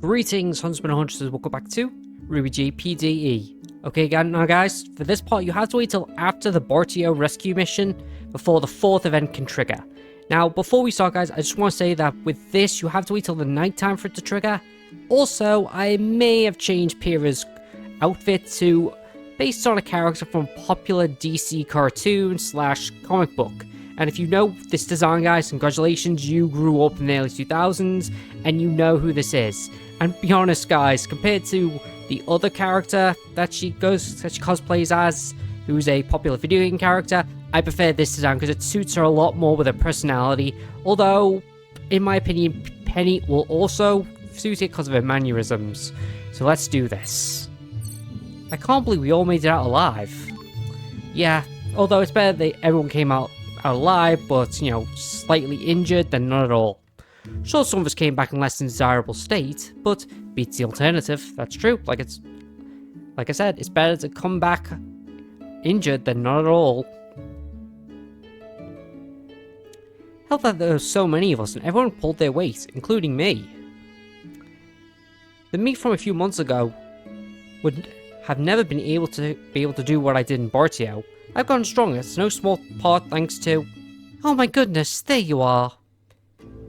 Greetings, huntsmen and hunters, welcome back to RubyGPDE. Okay, now guys, for this part you have to wait till after the Bartio rescue mission before the fourth event can trigger. Now, before we start guys, I just want to say that with this, you have to wait till the nighttime for it to trigger. Also, I may have changed Pyrrha's outfit to based on a character from a popular DC cartoon / comic book. And if you know this design, guys, congratulations, you grew up in the early 2000s, and you know who this is. And be honest, guys, compared to the other character that she cosplays as, who's a popular video game character, I prefer this design because it suits her a lot more with her personality. Although, in my opinion, Penny will also suit it because of her mannerisms. So let's do this. I can't believe we all made it out alive. Yeah, although it's better that everyone came out alive, but, you know, slightly injured than not at all. Sure, some of us came back in less than desirable state, but beats the alternative. That's true. Like I said, it's better to come back injured than not at all. Help that there were so many of us and everyone pulled their weight, including me. The me from a few months ago would have never been able to do what I did in Bartio. I've gotten stronger, it's no small part thanks to... Oh my goodness, there you are.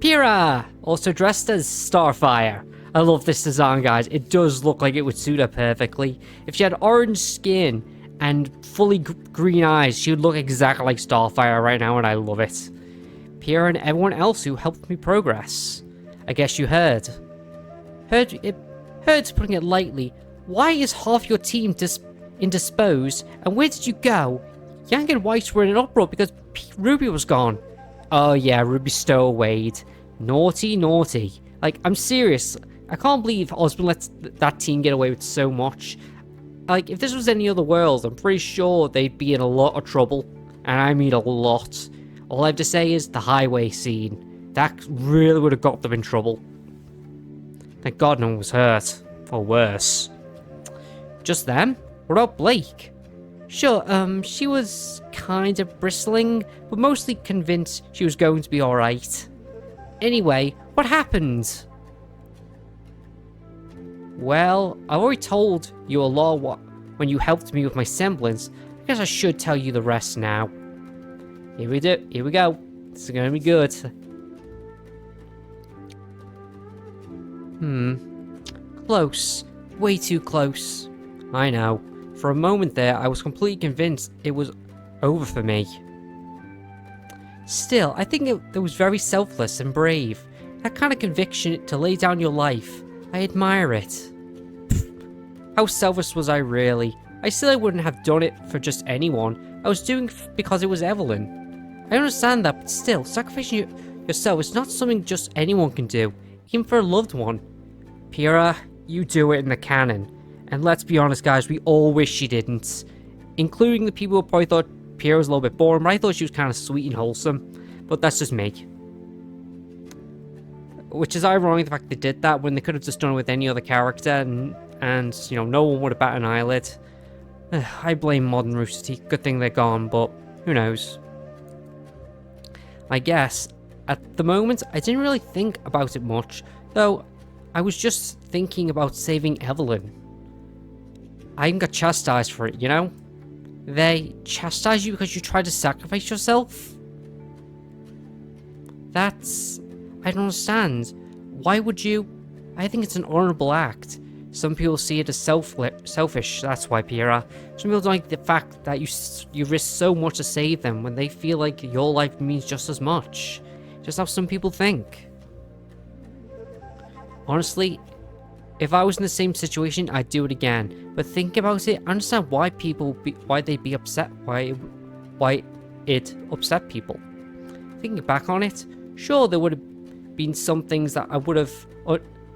Pyrrha! Also dressed as Starfire. I love this design, guys. It does look like it would suit her perfectly. If she had orange skin and fully green eyes, she would look exactly like Starfire right now, and I love it. Pyrrha and everyone else who helped me progress. I guess you heard. Heard's putting it lightly. Why is half your team indisposed, and where did you go? Yang and White were in an uproar because Ruby was gone. Oh yeah, Ruby stowawayed. Naughty, naughty. Like, I'm serious. I can't believe Osborn lets that team get away with so much. Like, if this was any other world, I'm pretty sure they'd be in a lot of trouble. And I mean a lot. All I have to say is the highway scene. That really would have got them in trouble. Thank God no one was hurt. Or worse. Just them? What about Blake? Sure, she was kind of bristling, but mostly convinced she was going to be alright. Anyway, what happened? Well, I've already told you a lot when you helped me with my semblance. I guess I should tell you the rest now. Here we go. This is gonna be good. Close. Way too close. I know. For a moment there, I was completely convinced it was over for me. Still, I think it was very selfless and brave. That kind of conviction to lay down your life. I admire it. Pfft. How selfish was I really? I still wouldn't have done it for just anyone. I was doing it because it was Evelyn. I understand that, but still, sacrificing yourself is not something just anyone can do, even for a loved one. Pyrrha, you do it in the canon. And let's be honest, guys, we all wish she didn't. Including the people who probably thought Pyrrha was a little bit boring, but I thought she was kind of sweet and wholesome. But that's just me. Which is ironic, the fact they did that when they could have just done it with any other character, and you know, no one would have batted an eyelid. I blame modern Rooster Teeth. Good thing they're gone, but who knows. I guess, at the moment, I didn't really think about it much, though I was just thinking about saving Evelyn. I even got chastised for it, you know? They chastise you because you tried to sacrifice yourself? I don't understand. Why would you? I think it's an honorable act. Some people see it as selfish, that's why, Pyrrha. Some people don't like the fact that you risk so much to save them when they feel like your life means just as much. Just how some people think. Honestly, if I was in the same situation, I'd do it again. But think about it, I understand why they'd be upset, why it upset people. Thinking back on it, sure, there would have been some things that I would have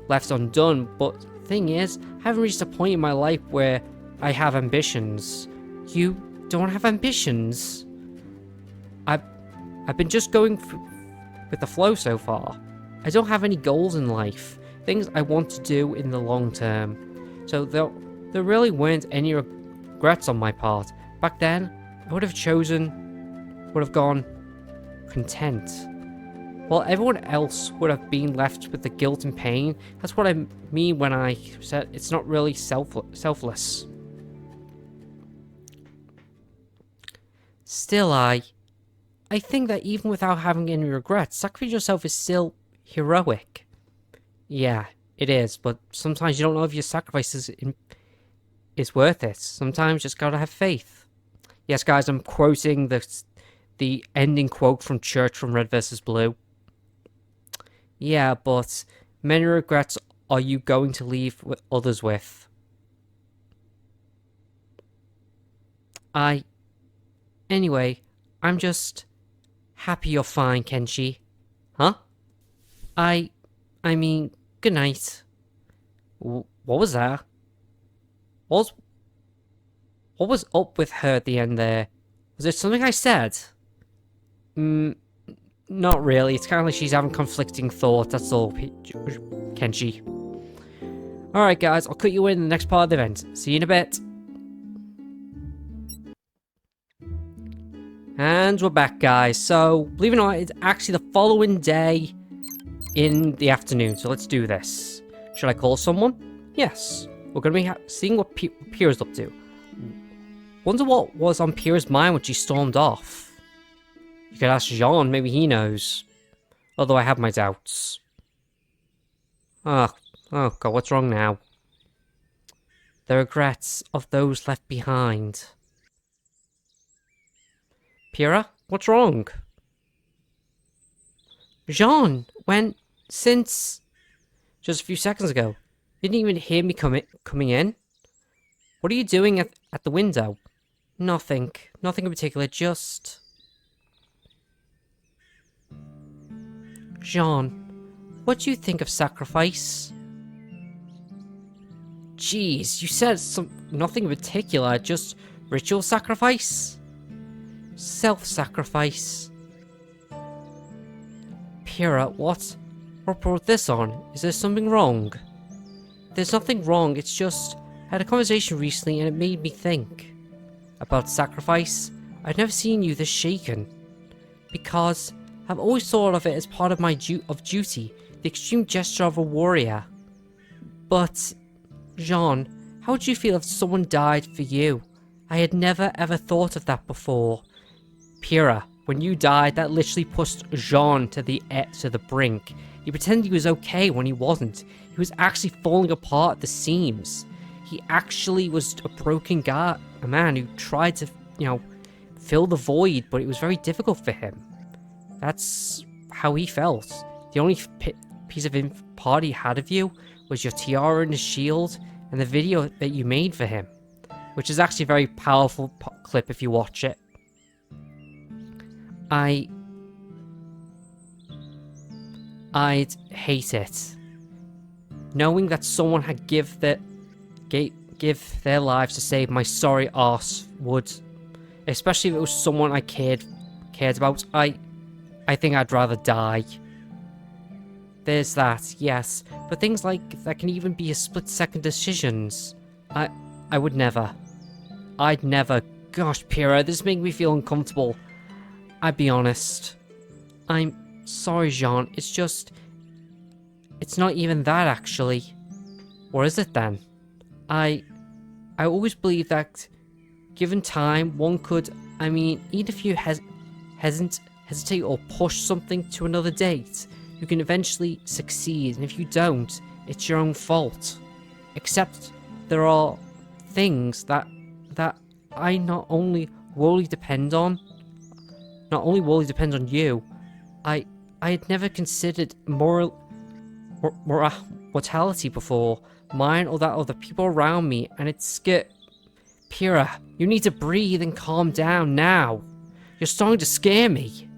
left undone, but the thing is, I haven't reached a point in my life where I have ambitions. You don't have ambitions? I've been just going with the flow so far. I don't have any goals in life. Things I want to do in the long term. So there really weren't any regrets on my part. Back then, I would have gone content. Well, everyone else would have been left with the guilt and pain. That's what I mean when I said it's not really selfless. Still, I think that even without having any regrets, sacrificing yourself is still heroic. Yeah, it is, but sometimes you don't know if your sacrifice is worth it. Sometimes you just gotta have faith. Yes, guys, I'm quoting the ending quote from Church from Red vs. Blue. Yeah, but many regrets are you going to leave others with? Anyway, I'm just happy you're fine, Kenshi. Huh? I mean, good night. What was that? What was up with her at the end there? Was there something I said? Not really. It's kind of like she's having conflicting thoughts, that's all, Kenshi. Alright guys, I'll cut you in the next part of the event. See you in a bit. And we're back, guys. So, believe it or not, it's actually the following day in the afternoon. So let's do this. Should I call someone? Yes. We're going to be seeing what Pyrrha's up to. Wonder what was on Pyrrha's mind when she stormed off. You could ask Jean, maybe he knows. Although I have my doubts. Oh god, what's wrong now? The regrets of those left behind. Pyrrha, what's wrong? Jean, since just a few seconds ago, you didn't even hear me coming in? What are you doing at the window? Nothing in particular, just... Jean, what do you think of sacrifice? Jeez, you said nothing in particular, just ritual sacrifice? Self-sacrifice. Pyrrha, what brought this on? Is there something wrong? There's nothing wrong, it's just... I had a conversation recently and it made me think. About sacrifice? I've never seen you this shaken. Because I've always thought of it as part of my duty, the extreme gesture of a warrior. But, Jean, how would you feel if someone died for you? I had never ever thought of that before. Pyrrha, when you died, that literally pushed Jean to the brink. He pretended he was okay when he wasn't. He was actually falling apart at the seams. He actually was a broken guy, a man who tried to, fill the void, but it was very difficult for him. That's how he felt. The only piece of part he had of you was your tiara and his shield, and the video that you made for him, which is actually a very powerful clip if you watch it. I'd hate it. Knowing that someone had give their lives to save my sorry arse would, especially if it was someone I cared about. I think I'd rather die. There's that, yes, but things like that can even be a split-second decisions. I would never. I'd never. Gosh, Pyrrha, this is making me feel uncomfortable. I'd be honest. I'm sorry, Jean. It's just... It's not even that, actually. Or is it then? I always believe that, given time, one could... even if you hesitate or push something to another date, you can eventually succeed, and if you don't, it's your own fault. Except, there are things that I not only wholly depend on you. I had never considered mortality before, mine or that of the people around me, and it's Pyrrha, you need to breathe and calm down now. You're starting to scare me.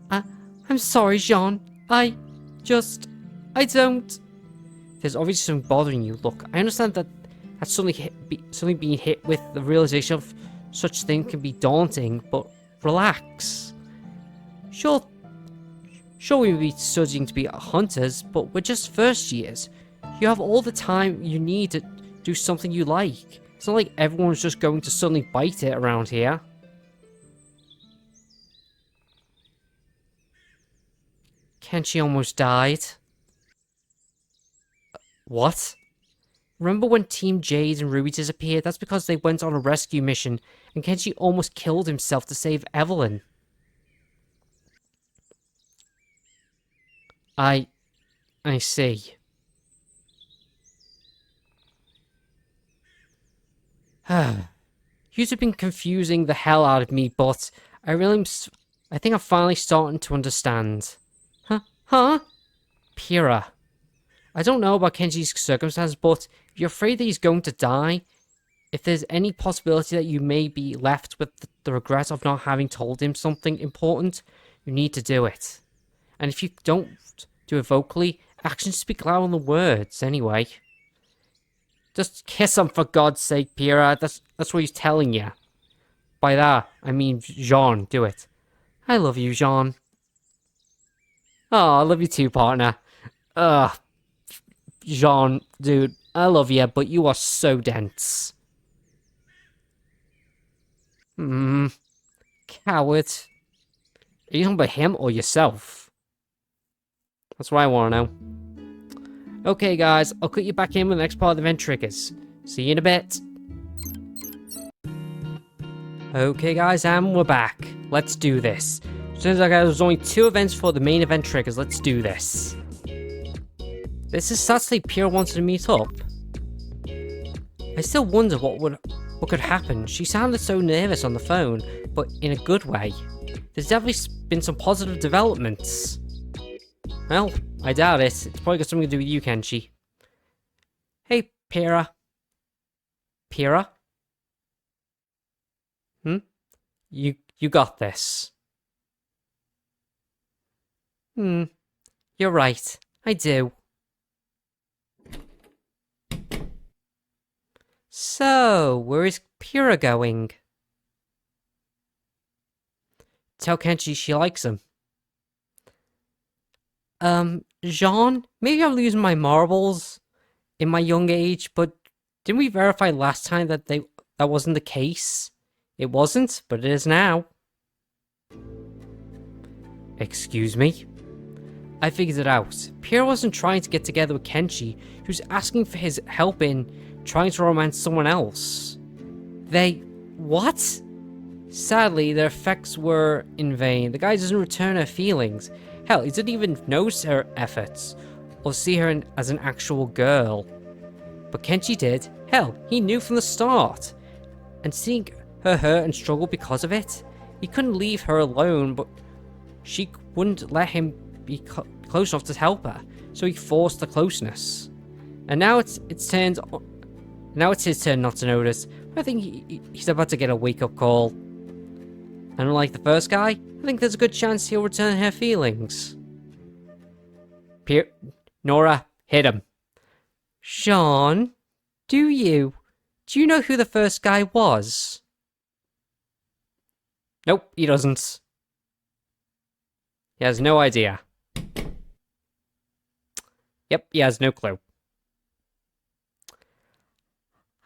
I'm sorry, Jean. I don't... There's obviously something bothering you. Look, I understand that suddenly being hit with the realization of such thing can be daunting, but relax. Sure we may be studying to be hunters, but we're just first years. You have all the time you need to do something you like. It's not like everyone's just going to suddenly bite it around here. Kenshi almost died. What? Remember when Team Jade and Ruby disappeared? That's because they went on a rescue mission, and Kenshi almost killed himself to save Evelyn. I see. You've been confusing the hell out of me, but I think I'm finally starting to understand. Huh? Pyrrha. I don't know about Kenshi's circumstances, but if you're afraid that he's going to die, if there's any possibility that you may be left with the regret of not having told him something important, you need to do it. And if you don't do it vocally, actions speak louder than words anyway. Just kiss him for God's sake, Pyrrha. That's what he's telling you. By that, I mean Jean, do it. I love you, Jean. Oh, I love you too, partner. Ugh. Jean, dude, I love you, but you are so dense. Coward. Are you talking about him or yourself? That's what I want to know. Okay, guys, I'll cut you back in with the next part of the event triggers. See you in a bit. Okay, guys, and we're back. Let's do this. Turns out, guys, there's only 2 events for the main event triggers. Let's do this. This is Saturday. Pyrrha wanted to meet up. I still wonder what could happen. She sounded so nervous on the phone, but in a good way. There's definitely been some positive developments. Well, I doubt it. It's probably got something to do with you, Kenshi. Hey, Pyrrha. Pyrrha? You got this. You're right. I do. So, where is Pyrrha going? Tell Kenshi she likes him. Jean, maybe I'm losing my marbles in my young age, but didn't we verify last time that that wasn't the case? It wasn't, but it is now. Excuse me? I figured it out. Pyrrha wasn't trying to get together with Kenshi. She was asking for his help in trying to romance someone else. What? Sadly, their effects were in vain. The guy doesn't return her feelings. Hell, he didn't even notice her efforts or see her as an actual girl. But Kenshi did. Hell, he knew from the start. And seeing her hurt and struggle because of it, he couldn't leave her alone, but she wouldn't let him be close enough to help her, so he forced the closeness. And now it's his turn not to notice. I think he's about to get a wake-up call. And unlike the first guy, I think there's a good chance he'll return her feelings. Nora, hit him. Sean, do you know who the first guy was? Nope, he doesn't. He has no idea. Yep, he has no clue.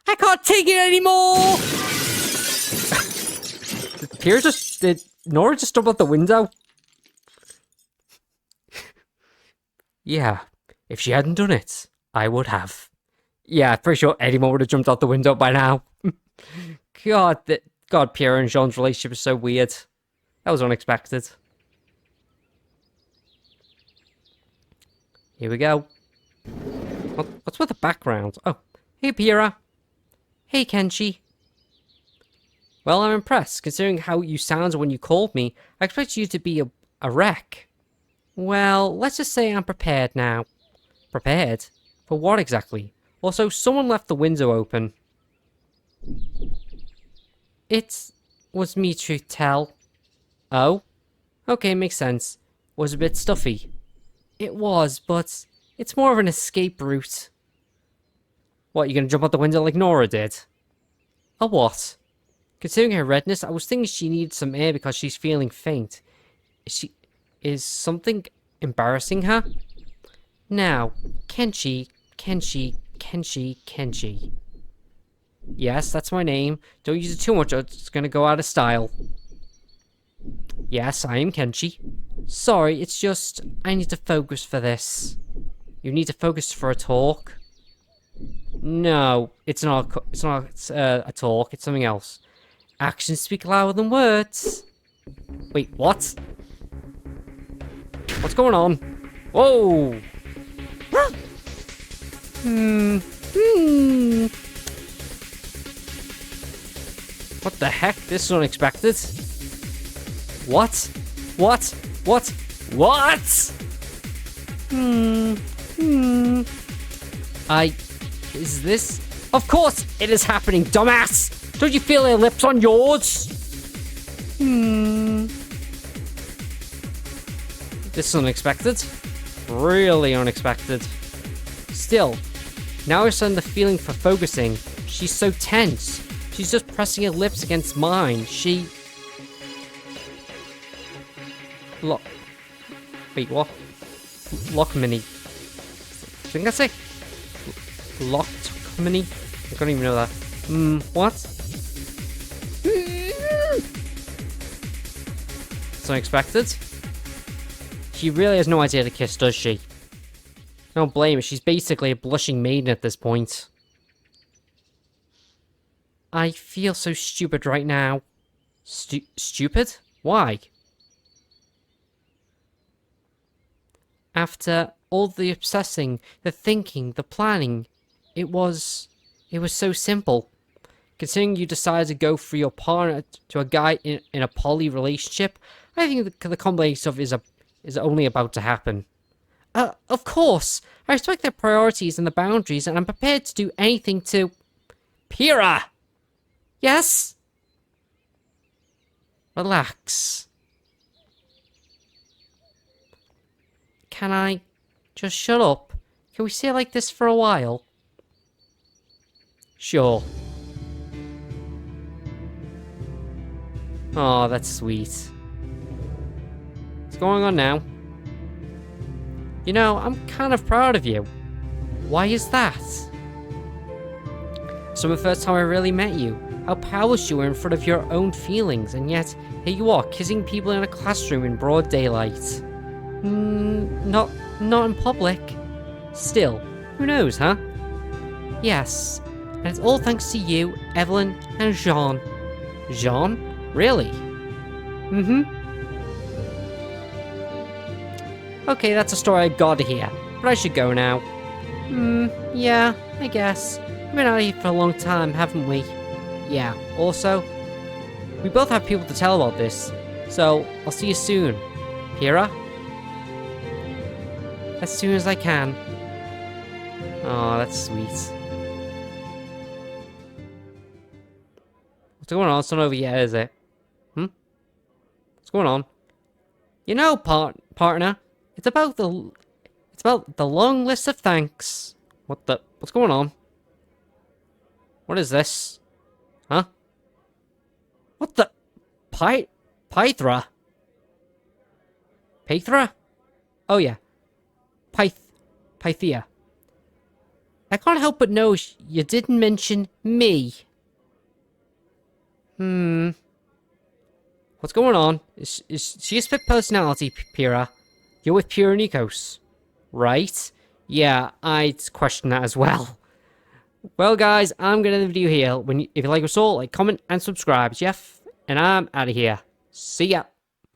I can't take it anymore! Did Nora just jump out the window? Yeah, if she hadn't done it, I would have. Yeah, I'm pretty sure anyone would have jumped out the window by now. God, Pyrrha and Jean's relationship is so weird. That was unexpected. Here we go. What's with the background? Oh, hey Pyrrha. Hey Kenshi. Well, I'm impressed. Considering how you sounded when you called me, I expected you to be a wreck. Well, let's just say I'm prepared now. Prepared? For what exactly? Also, someone left the window open. It was me, truth tell. Oh? Okay, makes sense. Was a bit stuffy. It was, but it's more of an escape route. What, you gonna jump out the window like Nora did? A what? Considering her redness, I was thinking she needed some air because she's feeling faint. Is something embarrassing her? Now, Kenshi. Yes, that's my name. Don't use it too much or it's gonna go out of style. Yes, I am Kenshi. Sorry, it's just I need to focus for this. You need to focus for a talk. No, it's not. It's not a talk. It's something else. Actions speak louder than words. Wait, what? What's going on? Whoa! What the heck? This is unexpected. What? What? What? What? Is this? Of course it is happening, dumbass! Don't you feel their lips on yours? This is unexpected. Really unexpected. Still, now I send the feeling for focusing. She's so tense. She's just pressing her lips against mine. She... Wait, what? Lockmini. I think that's it. Lockmini? I can't even know that. What? It's unexpected. She really has no idea to kiss, does she? Don't blame her. She's basically a blushing maiden at this point. I feel so stupid right now. Stupid? Why? After all the obsessing, the thinking, the planning, it was so simple. Considering you decided to go for your partner to a guy in a poly relationship, I think the combination of is only about to happen. Of course, I respect their priorities and the boundaries, and I'm prepared to do anything to... Pyrrha! Yes? Relax. Can I just shut up? Can we stay like this for a while? Sure. Oh, that's sweet. What's going on now? You know, I'm kind of proud of you. Why is that? So the first time I really met you, how powerless you were in front of your own feelings, and yet here you are, kissing people in a classroom in broad daylight. Not in public. Still, who knows, huh? Yes, and it's all thanks to you, Evelyn, and Jean. Jean? Really? Okay, that's a story I gotta hear, but I should go now. Yeah, I guess. We've been out here for a long time, haven't we? Yeah, also, we both have people to tell about this, so I'll see you soon. Pyrrha? As soon as I can. Oh, that's sweet. What's going on? It's not over yet, is it? What's going on? You know, partner, it's about the long list of thanks. What's going on? What is this? Huh? What the? Pythra? Pythra? Oh yeah. Pythia. I can't help but know you didn't mention me. What's going on? Is she a split personality, Pyrrha? You're with Pyrrha Nikos, right? Yeah, I'd question that as well. Well, guys, I'm gonna end the video here. If you like us all, like, comment, and subscribe. Jeff, and I'm out of here. See ya.